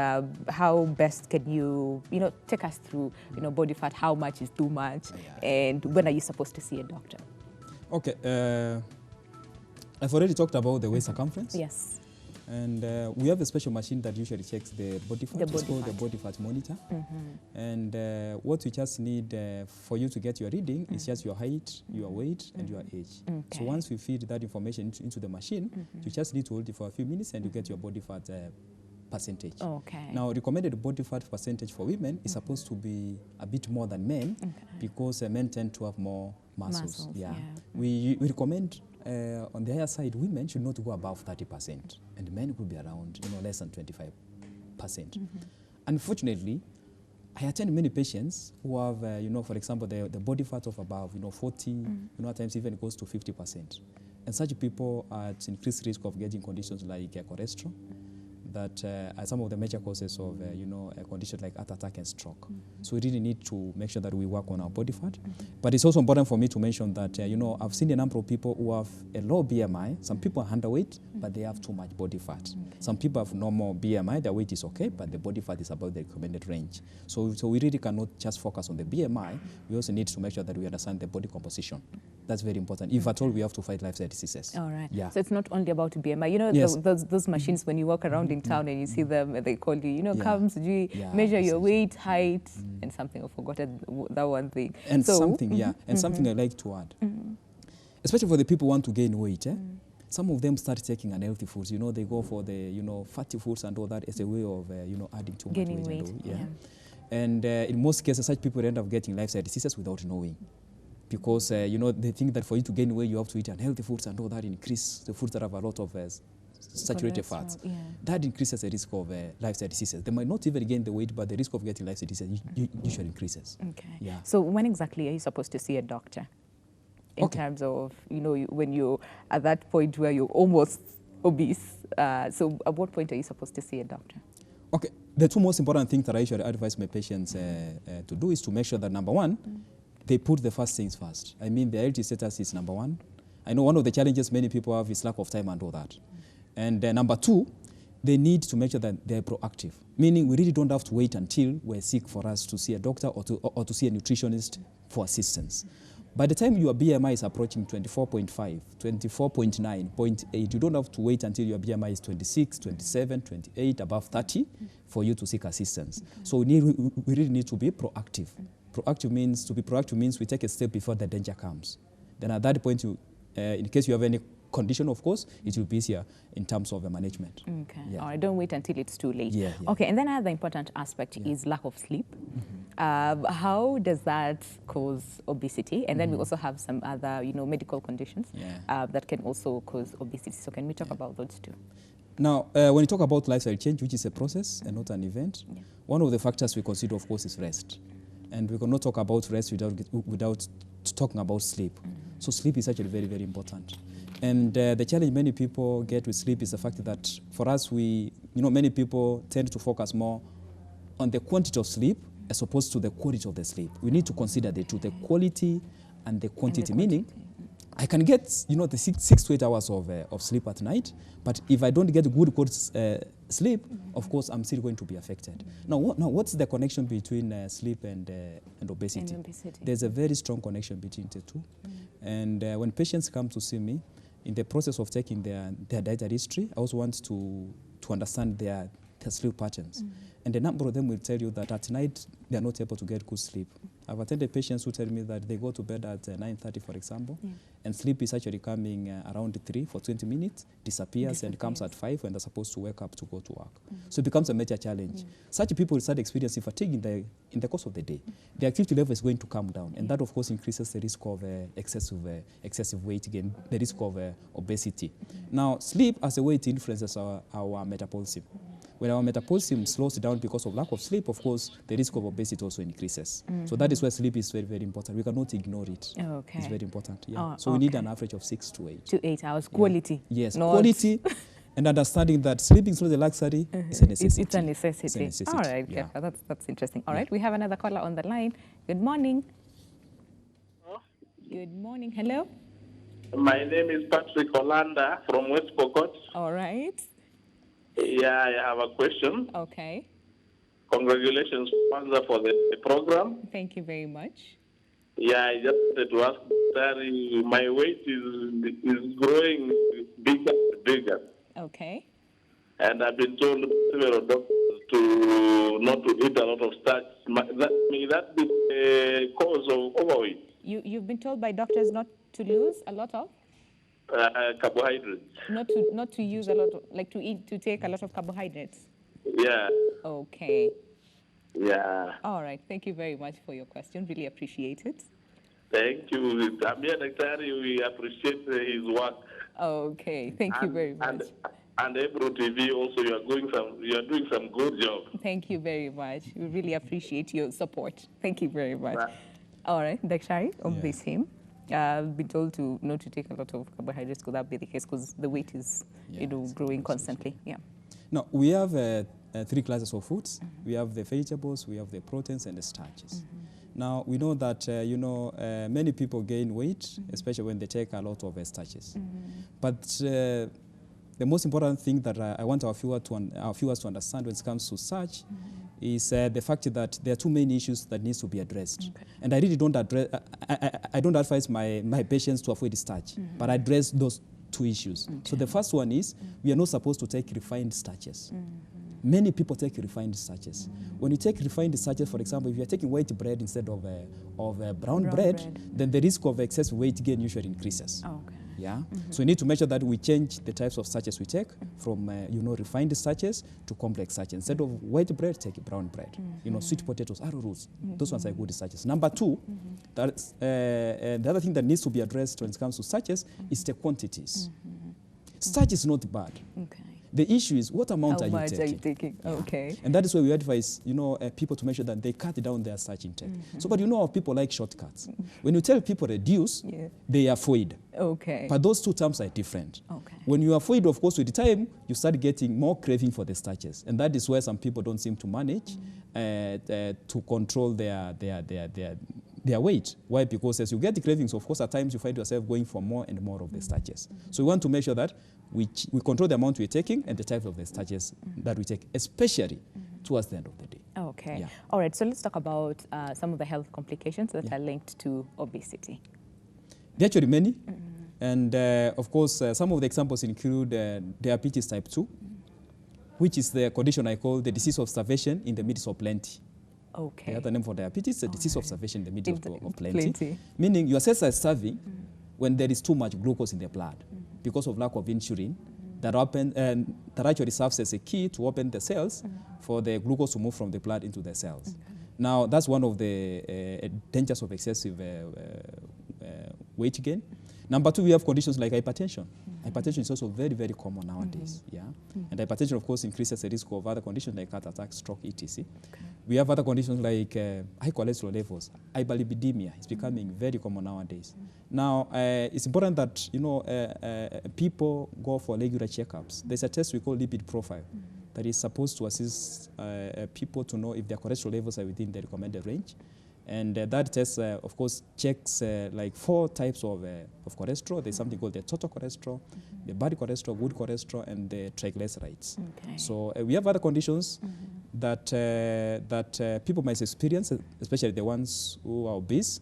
Speaker 1: how best can you, take us through, body fat, how much is too much, and when are you supposed to see a doctor? Okay,
Speaker 2: I've already talked about the waist circumference.
Speaker 1: Yes.
Speaker 2: And we have a special machine that usually checks the body fat. It's called the body fat monitor. And what we just need for you to get your reading is just your height, your weight, and your age. Okay. So once we feed that information into the machine, you just need to hold it for a few minutes and you get your body fat percentage.
Speaker 1: Okay.
Speaker 2: Now, recommended body fat percentage for women is supposed to be a bit more than men because men tend to have more muscles. Yeah. We recommend on the higher side, women should not go above 30%, and men could be around less than 25%. Unfortunately, I attend many patients who have, for example, the body fat of above 40, at times even goes to 50%. And such people are at increased risk of getting conditions like cholesterol, that are some of the major causes of, a condition like heart attack and stroke. So we really need to make sure that we work on our body fat. But it's also important for me to mention that, I've seen a number of people who have a low BMI. Some people are underweight, but they have too much body fat. Some people have normal BMI, their weight is okay, but the body fat is above the recommended range. So we really cannot just focus on the BMI. We also need to make sure that we understand the body composition. That's very important. If at all, we have to fight lifestyle diseases.
Speaker 1: All right.
Speaker 2: Yeah.
Speaker 1: So it's not only about BMI. Those machines, when you walk around in town and you see them, they call you, comes, measure your weight, height, and something. I've forgotten that one thing.
Speaker 2: And something I'd like to add, especially for the people who want to gain weight. Some of them start taking unhealthy foods. They go for the, fatty foods and all that as a way of, adding too much weight. And in most cases, such people end up getting lifestyle diseases without knowing. Because, they think that for you to gain weight, you have to eat unhealthy foods and all that, increase the foods that have a lot of saturated fats. That increases the risk of lifestyle diseases. They might not even gain the weight, but the risk of getting lifestyle diseases usually increases. Okay. Yeah.
Speaker 1: So when exactly are you supposed to see a doctor? In terms of, when you're at that point where you're almost obese. So at what point are you supposed to see a doctor?
Speaker 2: Okay. The two most important things that I usually advise my patients to do is to make sure that, number one, they put the first things first. I mean, their health status is number one. I know one of the challenges many people have is lack of time and all that. And number two, they need to make sure that they're proactive, meaning we really don't have to wait until we're sick for us to see a doctor or to see a nutritionist for assistance. By the time your BMI is approaching 24.5, 24.9, 0.8, you don't have to wait until your BMI is 26, 27, 28, above 30 for you to seek assistance. So we really need to be proactive proactive means, to be proactive means we take a step before the danger comes. Then at that point, you, in case you have any condition, of course, it will be easier in terms of the management.
Speaker 1: Okay.
Speaker 2: Yeah.
Speaker 1: All right. Don't wait until it's too late.
Speaker 2: Yeah, yeah.
Speaker 1: Okay. And then another important aspect is lack of sleep. How does that cause obesity? And then we also have some other, medical conditions that can also cause obesity. So can we talk about those too?
Speaker 2: Now, when you talk about lifestyle change, which is a process and not an event, one of the factors we consider, of course, is rest. And we cannot talk about rest without talking about sleep. So sleep is actually very, very important. And the challenge many people get with sleep is the fact that for us, many people tend to focus more on the quantity of sleep as opposed to the quality of the sleep. We need to consider the two, the quality and the quantity, meaning I can get, the 6 to 8 hours of sleep at night, but if I don't get good quality sleep, of course, I'm still going to be affected. Now, what's the connection between sleep and obesity? There's a very strong connection between the two. And when patients come to see me, in the process of taking their dietary history, I also want to understand their sleep patterns. And a number of them will tell you that at night, they are not able to get good sleep. I've attended patients who tell me that they go to bed at 9:30, for example, and sleep is actually coming around 3 for 20 minutes, disappears and comes at 5 when they're supposed to wake up to go to work. So it becomes a major challenge. Such people will start experiencing fatigue in the course of the day. The activity level is going to come down, and that, of course, increases the risk of excessive weight gain, the risk of obesity. Now, sleep as a way it influences our metabolism. When our metabolism slows down because of lack of sleep, of course, the risk of obesity also increases. So that is why sleep is very, very important. We cannot ignore it.
Speaker 1: Okay.
Speaker 2: It's very important. Yeah. So we need an average of 6 to 8.
Speaker 1: To 8 hours, quality.
Speaker 2: Yes, quality, and understanding that sleeping is not a luxury, it's a necessity.
Speaker 1: It's a necessity.
Speaker 2: It's a necessity.
Speaker 1: All right,
Speaker 2: yeah.
Speaker 1: that's interesting. All right, we have another caller on the line. Good morning.
Speaker 4: Hello?
Speaker 1: Good morning. Hello.
Speaker 4: My name is Patrick Olanda from West Pokot.
Speaker 1: All right.
Speaker 4: Yeah, I have a question.
Speaker 1: Okay.
Speaker 4: Congratulations, Panza, for the program.
Speaker 1: Thank you very much.
Speaker 4: Yeah, I just wanted to ask, sir, my weight is growing bigger and bigger.
Speaker 1: Okay.
Speaker 4: And I've been told by several doctors to not to eat a lot of starch. May that be the cause of overweight?
Speaker 1: You've been told by doctors not to lose a lot of?
Speaker 4: Carbohydrates.
Speaker 1: Not to use a lot of, like to take a lot of carbohydrates?
Speaker 4: Yeah.
Speaker 1: Okay.
Speaker 4: Yeah.
Speaker 1: All right. Thank you very much for your question. Really appreciate it.
Speaker 4: Thank you. Amir Nektari, we appreciate his work.
Speaker 1: Okay. Thank you very much.
Speaker 4: And Ebru TV also, you are doing some good job.
Speaker 1: Thank you very much. We really appreciate your support. Thank you very much.
Speaker 4: Bye.
Speaker 1: All right, Dakshari, on the same. I've been told to not to take a lot of carbohydrates. Could that be the case? Because the weight is, growing constantly. Yeah.
Speaker 2: Now, we have 3 classes of foods. We have the vegetables, we have the proteins, and the starches. Now, we know that, many people gain weight, especially when they take a lot of starches. But the most important thing that I want our viewers to understand when it comes to starch is the fact that there are 2 main issues that needs to be addressed. Okay. And I really don't address, I don't advise my patients to avoid starch, but I address those 2 issues. Okay. So the first one is we are not supposed to take refined starches. Many people take refined starches. When you take refined starches, for example, if you're taking white bread instead of brown bread, then the risk of excessive weight gain usually increases. Oh, okay. Yeah. So we need to make sure that we change the types of starches we take from refined starches to complex starches. Instead of white bread, take brown bread. Sweet potatoes, arrowroots, those ones are good starches. Number 2, that's, the other thing that needs to be addressed when it comes to starches is the quantities. Starch is not bad. Okay. The issue is what amount are you taking?
Speaker 1: Yeah. Okay.
Speaker 2: And that is why we advise, people to make sure that they cut down their starch intake. So, but people like shortcuts. When you tell people reduce, they avoid. Okay. But those 2 terms are different. Okay. When you avoid, of course, with the time, you start getting more craving for the starches. And that is where some people don't seem to manage to control their weight. Why? Because as you get the cravings, of course, at times you find yourself going for more and more of the starches. So we want to make sure that we control the amount we're taking and the type of the starches that we take, especially towards the end of the day.
Speaker 1: Okay. Yeah. All right. So let's talk about some of the health complications that are linked to obesity.
Speaker 2: There are actually many. And of course, some of the examples include diabetes type 2, which is the condition I call the disease of starvation in the midst of plenty.
Speaker 1: Okay.
Speaker 2: The other name for diabetes is a disease of starvation in the middle of plenty.
Speaker 1: Plenty.
Speaker 2: Meaning your cells are starving when there is too much glucose in the blood because of lack of insulin that actually serves as a key to open the cells for the glucose to move from the blood into the cells. Now, that's one of the dangers of excessive weight gain. Number two, we have conditions like hypertension. Hypertension is also very, very common nowadays. Yeah, and hypertension, of course, increases the risk of other conditions like heart attack, stroke, etc.
Speaker 1: Okay.
Speaker 2: We have other conditions like high cholesterol levels, hyperlipidemia. It's becoming very common nowadays. Now, it's important that people go for regular checkups. There's a test we call lipid profile that is supposed to assist people to know if their cholesterol levels are within the recommended range. And that test, of course, checks like 4 types of cholesterol. There's something called the total cholesterol, the bad cholesterol, good cholesterol, and the triglycerides.
Speaker 1: Okay.
Speaker 2: So we have other conditions that people might experience, especially the ones who are obese,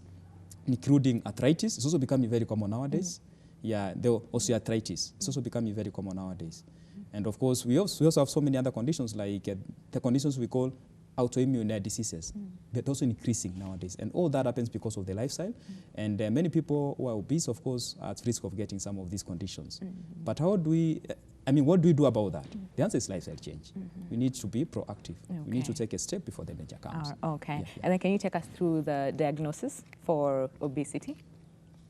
Speaker 2: including arthritis. It's also becoming very common nowadays. Yeah, the osteoarthritis. It's also becoming very common nowadays. And of course, we also have so many other conditions like the conditions we call autoimmune diseases. They're also increasing nowadays. And all that happens because of the lifestyle. And many people who are obese, of course, are at risk of getting some of these conditions. But how do we, what do we do about that? The answer is lifestyle change. We need to be proactive. Okay. We need to take a step before the danger comes.
Speaker 1: Okay. Yeah. And then can you take us through the diagnosis for obesity?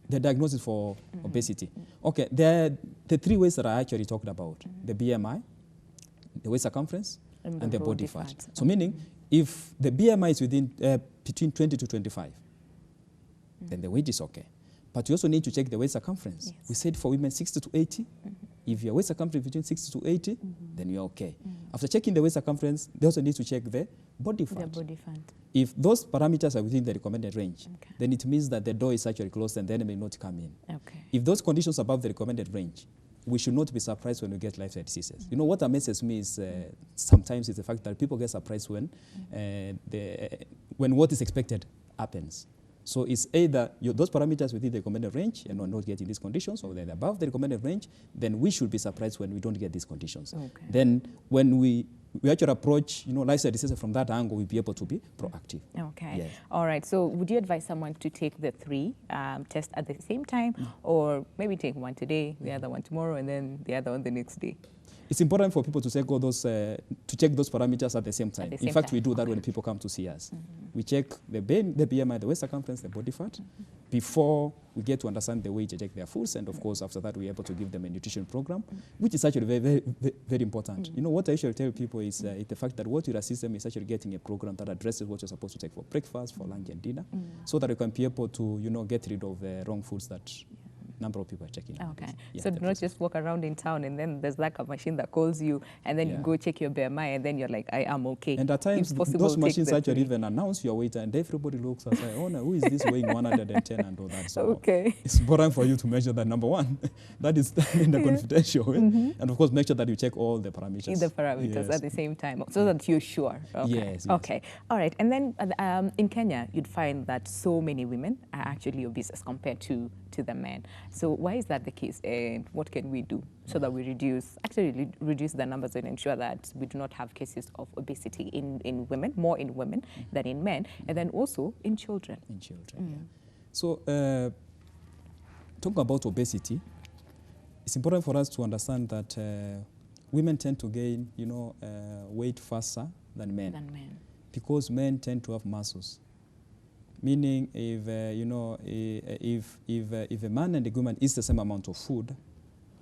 Speaker 2: The diagnosis for obesity. Okay, there are the 3 ways that I actually talked about. The BMI, the waist circumference, and the body fat. So meaning, if the BMI is within between 20 to 25, then the weight is okay. But you also need to check the waist circumference. Yes. We said for women 60 to 80. If your waist circumference between 60 to 80, then you're okay. After checking the waist circumference, they also need to check the body fat.
Speaker 1: The body fat.
Speaker 2: If those parameters are within the recommended range, then it means that the door is actually closed and the enemy may not come in. Okay. If those conditions are above the recommended range, we should not be surprised when we get lifestyle diseases. You know, what amazes me is sometimes is the fact that people get surprised when what is expected happens. So it's either those parameters within the recommended range and we're not getting these conditions, or they're above the recommended range, then we should be surprised when we don't get these conditions. Okay. Then when we actually approach lifestyle diseases from that angle, we'll be able to be proactive.
Speaker 1: Okay.
Speaker 2: Yes.
Speaker 1: All right. So would you advise someone to take the 3 tests at the same time, or maybe take one today, the other one tomorrow, and then the other one the next day?
Speaker 2: It's important for people to check all those check those parameters at the same time. In fact, we do that when people come to see us. We check the BMI, the waist circumference, the body fat, before we get to understand the way to take their foods. And of course, after that, we're able to give them a nutrition program, which is actually very, very, very important. You know, what I usually tell people is the fact that what you assist them is actually getting a program that addresses what you're supposed to take for breakfast, for lunch and dinner, so that you can be able to, get rid of the wrong foods that number of people are checking.
Speaker 1: Okay. So do not just walk around in town and then there's like a machine that calls you and then you go check your BMI and then you're like, I am okay.
Speaker 2: And at times, those machines actually even announce your weight and everybody looks and says, oh no, who is this weighing 110 and all that. So it's important for you to measure that, number one. That is in the confidential way. And of course, make sure that you check all the parameters.
Speaker 1: The parameters at the same time so that you're sure. Okay.
Speaker 2: Yes.
Speaker 1: Okay. All right. And then in Kenya, you'd find that so many women are actually obese as compared to the men. So why is that the case, and what can we do so that we reduce the numbers and ensure that we do not have cases of obesity in women, more in women than in men, and then also in children?
Speaker 2: In children, yeah. So talking about obesity, it's important for us to understand that women tend to gain, weight faster than men. Because men tend to have muscles. Meaning, if a man and a woman eat the same amount of food,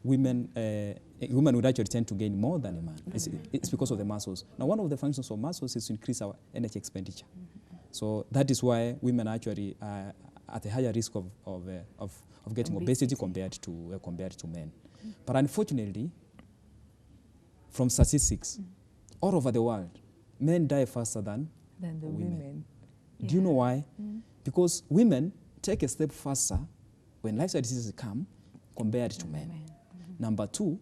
Speaker 2: a woman would actually tend to gain more than a man. It's because of the muscles. Now, one of the functions of muscles is to increase our energy expenditure. So that is why women actually are at a higher risk of getting obesity compared to men. But unfortunately, from statistics, all over the world, men die faster than
Speaker 1: the women.
Speaker 2: Do you know why? Because women take a step faster when lifestyle diseases come compared to men. Number two,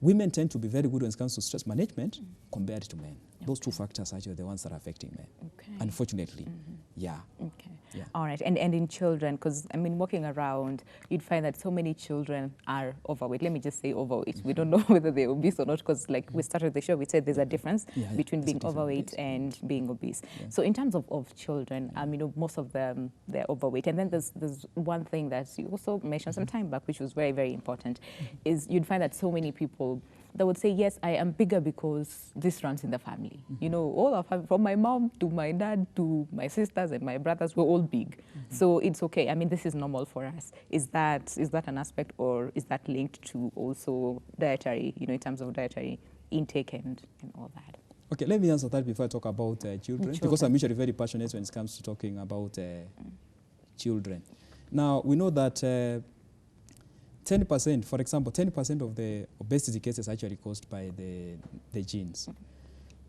Speaker 2: women tend to be very good when it comes to stress management compared to men. Those two factors are actually the ones that are affecting men. Unfortunately. Yeah.
Speaker 1: Okay.
Speaker 2: Yeah.
Speaker 1: All right, and in children, because I mean, walking around, you'd find that so many children are overweight. Let me just say overweight. We don't know whether they're obese or not, because like we started the show, we said there's a difference between being overweight and being obese.
Speaker 2: Yeah.
Speaker 1: So in terms of children, you know, most of them, they're overweight. And then there's one thing that you also mentioned some time back, which was very, very important, is you'd find that so many people that would say, yes, I am bigger because this runs in the family. You know, all of us, from my mom to my dad to my sisters and my brothers, we're all big. So it's okay. I mean, this is normal for us. Is that an aspect, or is that linked to also dietary, you know, in terms of dietary intake and all that?
Speaker 2: Okay, let me answer that before I talk about children, because I'm usually very passionate when it comes to talking about children. Now, we know that 10%, for example, 10% of the obesity cases are actually caused by the genes.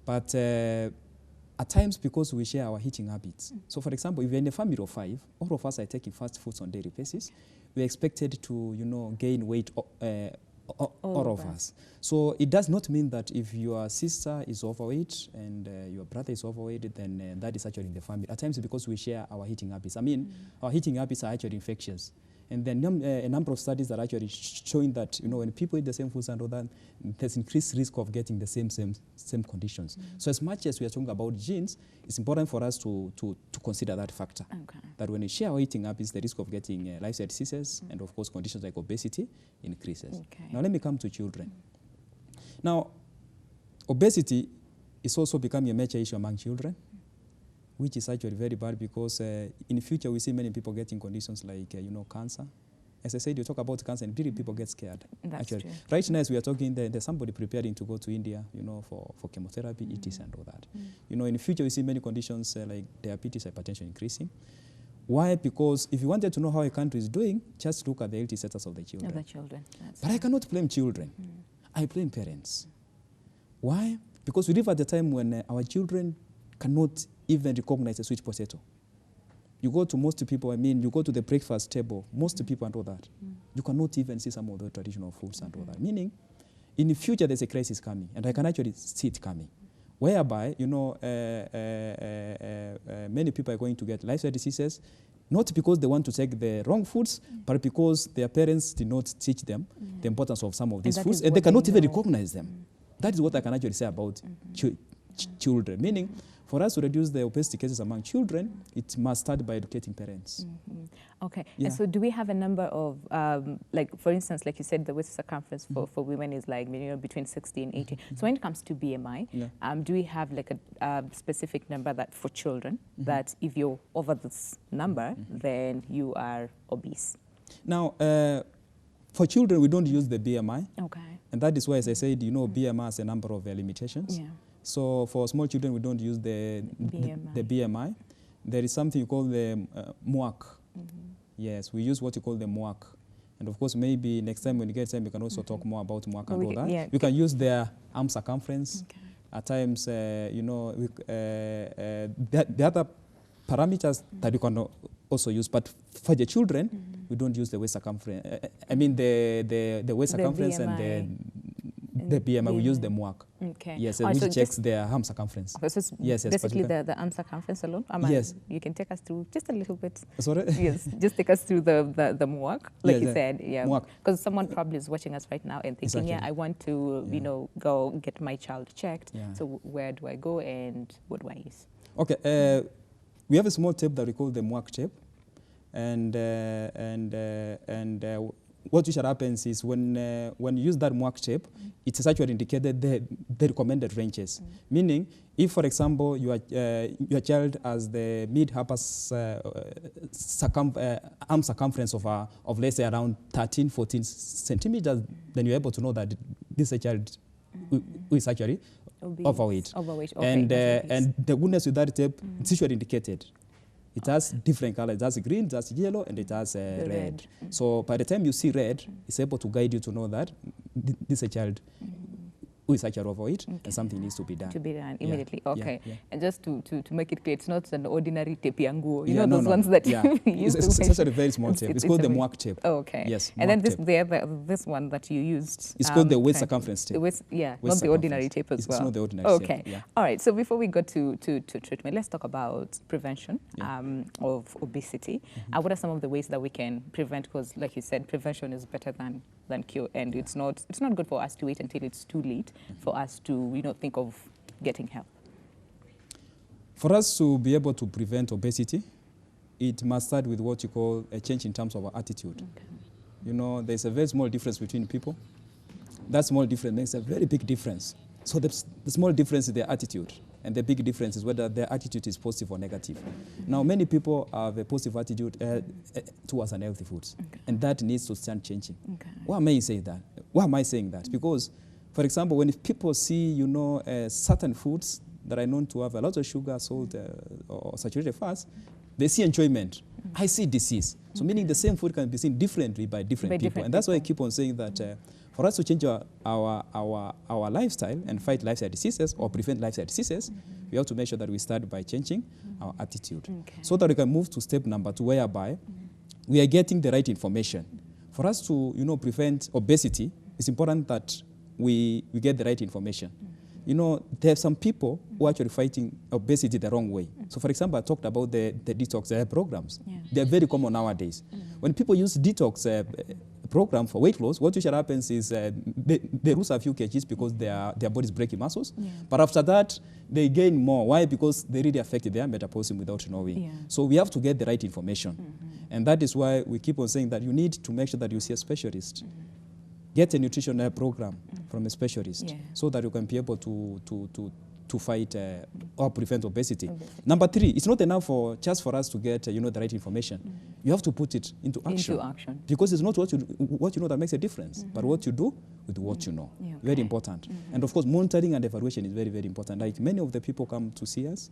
Speaker 2: But at times, because we share our eating habits. So, for example, if you're in a family of 5, all of us are taking fast foods on daily basis, we're expected to, you know, gain weight, all of us. So it does not mean that if your sister is overweight and your brother is overweight, then that is actually in the family. At times, because we share our eating habits. I mean, our eating habits are actually infectious. And then a number of studies are actually showing that, you know, when people eat the same foods and all that, there's increased risk of getting the same conditions. So as much as we are talking about genes, it's important for us to consider that factor.
Speaker 1: Okay.
Speaker 2: That when we share our eating habits, the risk of getting lifestyle diseases and, of course, conditions like obesity increases.
Speaker 1: Okay.
Speaker 2: Now, let me come to children. Now, obesity is also becoming a major issue among children, which is actually very bad, because in the future we see many people getting conditions like, you know, cancer. As I said, you talk about cancer and really people get scared.
Speaker 1: That's
Speaker 2: actually.
Speaker 1: true.
Speaker 2: Right now, as we are talking, there's somebody preparing to go to India, you know, for chemotherapy, ETs and all that. You know, in the future we see many conditions like diabetes, hypertension increasing. Why? Because if you wanted to know how a country is doing, just look at the health status of the children.
Speaker 1: Of the children.
Speaker 2: But I cannot blame children. I blame parents. Why? Because we live at a time when our children cannot even recognize a sweet potato. You go to most people, I mean, you go to the breakfast table, most people and all that. You cannot even see some of the traditional foods and all that. Meaning, in the future, there's a crisis coming, and I can actually see it coming, whereby, you know, many people are going to get lifestyle diseases, not because they want to take the wrong foods, but because their parents did not teach them the importance of some of these foods, and they cannot even recognize them. That is what I can actually say about children. Meaning, for us to reduce the obesity cases among children, it must start by educating parents.
Speaker 1: Okay.
Speaker 2: Yeah.
Speaker 1: And so do we have a number of, like, for instance, like you said, the waist circumference for women is like, you know, between 60 and 80. So when it comes to BMI, do we have like a specific number that for children, that if you're over this number, then you are obese?
Speaker 2: Now, for children, we don't use the BMI.
Speaker 1: Okay.
Speaker 2: And that is why, as I said, you know, BMI has a number of limitations.
Speaker 1: Yeah.
Speaker 2: So for small children, we don't use the BMI. There is something called the MUAC. Yes, we use what you call the MUAC. And of course, maybe next time when you get time, we can also talk more about MUAC and all that.
Speaker 1: Yeah.
Speaker 2: We can use their arm circumference. Okay. At times, you know, the other parameters that you can also use. But for the children, we don't use the waist circumference. I mean, the waist circumference
Speaker 1: BMI.
Speaker 2: and the BMI, we use the MUAC.
Speaker 1: Okay.
Speaker 2: Yes,
Speaker 1: Oh,
Speaker 2: which
Speaker 1: so
Speaker 2: checks their arm circumference.
Speaker 1: Okay, so it's
Speaker 2: yes,
Speaker 1: basically the arm circumference alone?
Speaker 2: Yes.
Speaker 1: You can take us through just a little bit.
Speaker 2: Sorry?
Speaker 1: Yes, just take us through the MUAC, like you said. Yeah.
Speaker 2: MUAC.
Speaker 1: Because someone probably is watching us right now and thinking,
Speaker 2: Exactly.
Speaker 1: yeah, I want to, you know, go get my child checked.
Speaker 2: Yeah.
Speaker 1: So where do I go and what do I use?
Speaker 2: Okay. We have a small tape that we call the MUAC tape. And what usually happens is when you use that MUAC tape, it is actually indicated the recommended ranges. Meaning, if, for example, your child has the mid-upper arm circumference of let's say around 13, 14 centimeters, then you're able to know that this is a child who is actually overweight.
Speaker 1: Overweight. Okay.
Speaker 2: And the goodness with that tape, it's usually indicated. It has different colors. It has green, it has yellow, and it has red. So by the time you see red, it's able to guide you to know that this is a child who is actually overweight, and something needs to be done.
Speaker 1: To be done immediately.
Speaker 2: Yeah,
Speaker 1: Okay.
Speaker 2: yeah.
Speaker 1: And just to make it clear, it's not an ordinary tape yanguo. You
Speaker 2: Yeah,
Speaker 1: know those ones that
Speaker 2: yeah.
Speaker 1: you use
Speaker 2: It's
Speaker 1: to
Speaker 2: actually a very small tape. It's called the muac tape.
Speaker 1: Oh, okay.
Speaker 2: Yes.
Speaker 1: And then
Speaker 2: muac
Speaker 1: this one that you used.
Speaker 2: It's called the waist circumference tape.
Speaker 1: The waist, yeah,
Speaker 2: Waist
Speaker 1: not the ordinary
Speaker 2: circumference.
Speaker 1: tape as well.
Speaker 2: It's not the ordinary
Speaker 1: okay.
Speaker 2: tape. Yeah.
Speaker 1: All right. So before we go to treatment, let's talk about prevention of obesity. What are some of the ways that we can prevent? Because, like you said, prevention is better than cure, and it's not good for us to wait until it's too late for us to think of getting help.
Speaker 2: For us to be able to prevent obesity, it must start with what you call a change in terms of our attitude. Okay. There's a very small difference between people. That small difference makes a very big difference. So the small difference is their attitude, and the big difference is whether their attitude is positive or negative. Now, many people have a positive attitude towards unhealthy foods, and that needs to start changing. Okay. Why am I saying that? Why am I saying that? Because, for example, when people see, certain foods that are known to have a lot of sugar, salt, or saturated fats, they see enjoyment. I see disease. So meaning the same food can be seen differently by different people. And that's why I keep on saying that for us to change our lifestyle and fight lifestyle diseases or prevent lifestyle diseases, we have to make sure that we start by changing our attitude. So that we can move to step number 2, whereby we are getting the right information. For us to prevent obesity, it's important that we get the right information. There are some people who are actually fighting obesity the wrong way. So, for example, I talked about the detox programs. Yeah. They're very common nowadays. When people use detox program for weight loss, what usually happens is they lose a few kgs because their body is breaking muscles. Yeah. But after that, they gain more. Why? Because they really affected their metabolism without knowing. Yeah. So we have to get the right information. And that is why we keep on saying that you need to make sure that you see a specialist. Get a nutrition program from a specialist so that you can be able to fight or prevent obesity. Number 3, it's not enough just for us to get the right information. You have to put it into action. Because it's not what you know that makes a difference, but what you do with what you know. Yeah, okay. Very important. And of course, monitoring and evaluation is very, very important. Like many of the people come to see us,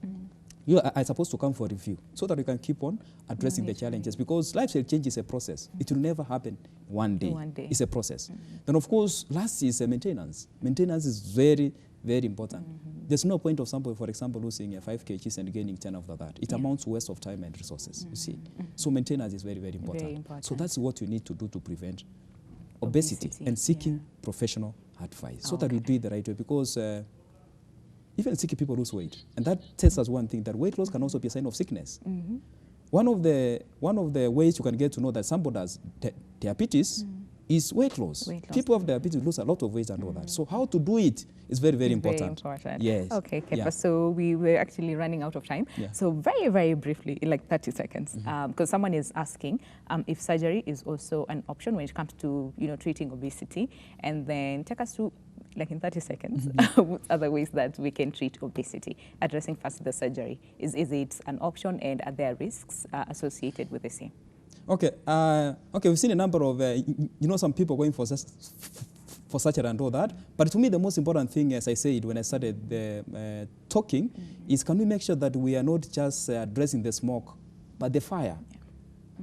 Speaker 2: you are supposed to come for review so that we can keep on addressing the challenges, because lifestyle change is a process. It will never happen one day. It's a process. Then, of course, last is maintenance. Maintenance is very, very important. There's no point of somebody, for example, losing 5 kgs and gaining 10 after that. It amounts to waste of time and resources, you see. So maintenance is very, very important. Very important. So that's what you need to do to prevent obesity and seeking professional advice so that we do it the right way, because even sick people lose weight. And that tells us one thing, that weight loss can also be a sign of sickness. One of the ways you can get to know that somebody has diabetes is weight loss. People have diabetes lose a lot of weight and all that. So how to do it is very, very important. Very important. Yes.
Speaker 1: Okay, Kepa. So we were actually running out of time. So very, very briefly, in like 30 seconds, because someone is asking if surgery is also an option when it comes to treating obesity, and then take us through, like in 30 seconds, what other ways that we can treat obesity, addressing first the surgery. Is it an option, and are there risks associated with the same?
Speaker 2: Okay, we've seen a number of, some people going for surgery and all that. But to me, the most important thing, as I said when I started talking, is can we make sure that we are not just addressing the smoke, but the fire.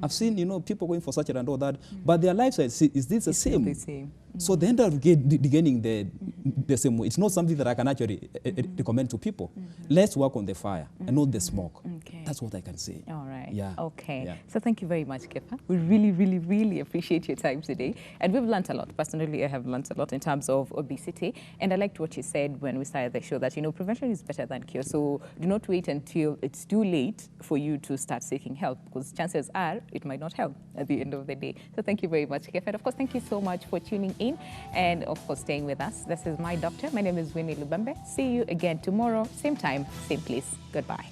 Speaker 2: I've seen, people going for surgery and all that, but their lifestyle is this the same? The same. So they end up regaining the same way. It's not something that I can actually recommend to people. Let's work on the fire and not the smoke. Okay. That's what I can say. All right. Yeah.
Speaker 1: Okay.
Speaker 2: Yeah.
Speaker 1: So thank you very much, Kepa. We really, really, really appreciate your time today. And we've learned a lot. Personally, I have learned a lot in terms of obesity. And I liked what you said when we started the show, that, prevention is better than cure. So do not wait until it's too late for you to start seeking help, because chances are it might not help at the end of the day. So thank you very much, Kepa. And of course, thank you so much for tuning in and, of course, staying with us. This is My Doctor. My name is Winnie Lubambe. See you again tomorrow, same time, same place. Goodbye.